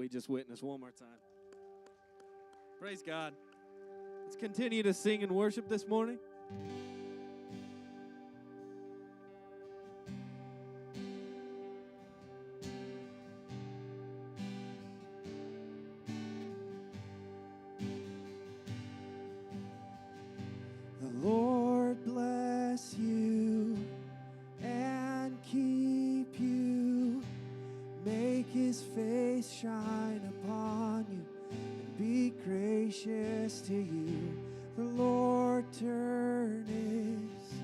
we just witnessed one more time. Praise God. Let's continue to sing and worship this morning. The Lord bless you and keep you. Make his face shine upon you and be gracious to you. The Lord turn his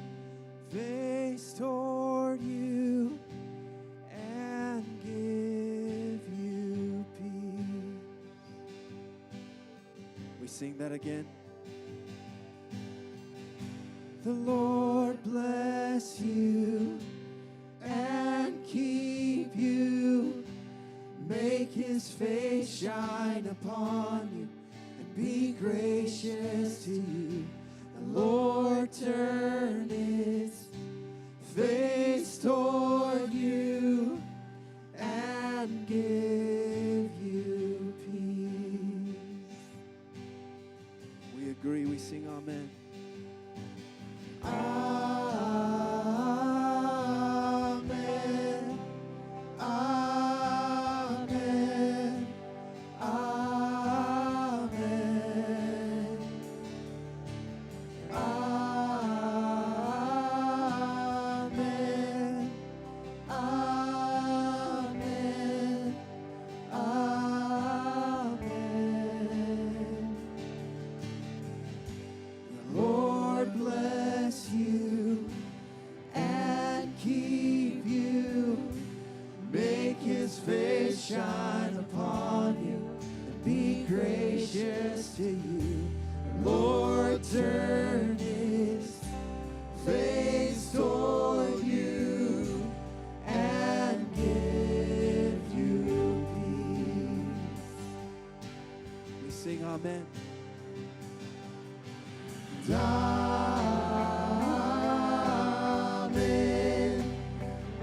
face toward you and give you peace. We sing that again. The Lord bless you and keep you. Make his face shine upon you and be gracious to you. The Lord turn his face toward you and give you peace. We agree, we sing amen. Amen. Amen. Amen. Amen. Amen. Amen. The Lord bless you and keep you. Make his face shine upon you and be gracious to you. The Lord turn his face toward you and give you peace. We sing amen. Amen.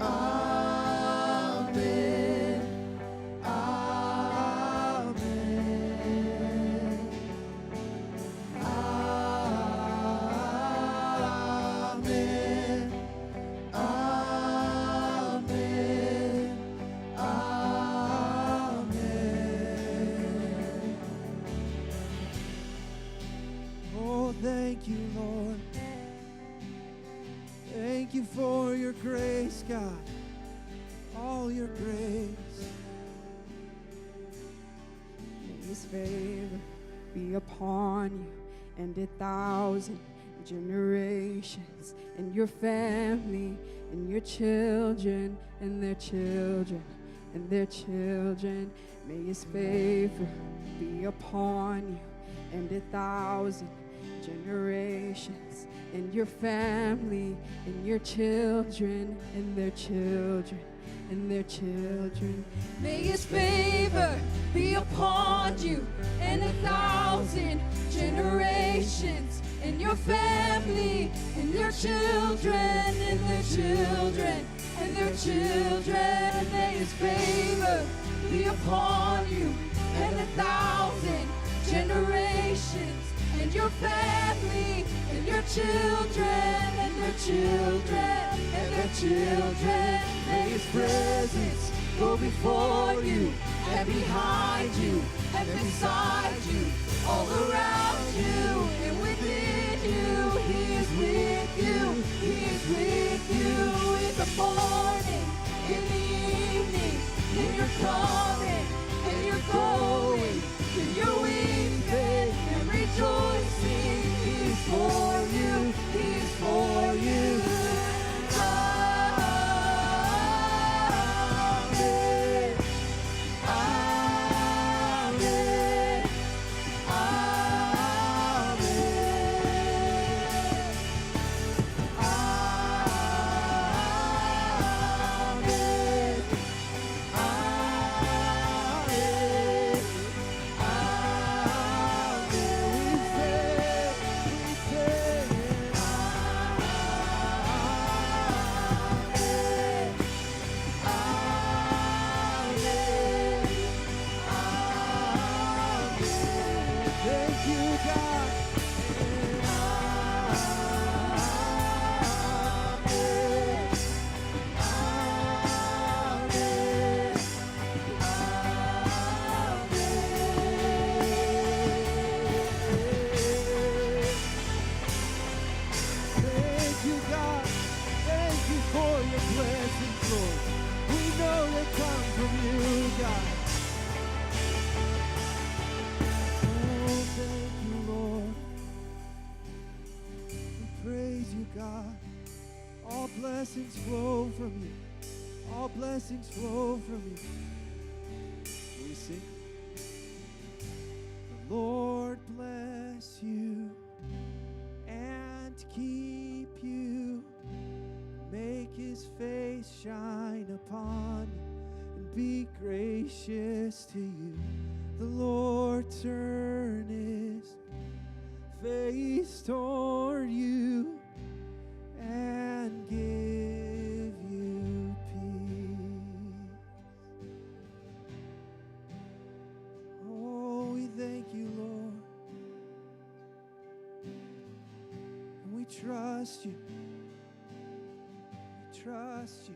Amen. Amen. Amen. Amen. Amen. Oh, thank you, Lord. Thank you for your grace, God. All your grace. May his favor be upon you and 1,000 generations, and your family, and your children, and their children, and their children. May his favor be upon you and 1,000 generations, and your family, and your children, and their children, and their children. May his favor be upon you and 1,000 generations, and your family, and your children, and their children, and their children. May his favor be upon you and 1,000 generations, and your family, and your children, and their children, and their children. May his presence go before you, and behind you, and beside you, all around you, and within you. He is with you, he is with you in the morning, in the evening, in your coming, and your going, in your weeping and rejoicing. He is for you, he is for you. Amen. Amen. Thank you, God. And thank you, God. Thank you for your blessings, Lord. We know they come from you, God. Oh, thank you, Lord. We praise you, God. All blessings flow from you. All blessings flow from you. We sing. The Lord bless you and keep you. Make his face shine upon you and be gracious to you. The Lord turn his face toward you and give you peace. Oh, we thank you, Lord. And we trust you. We trust you.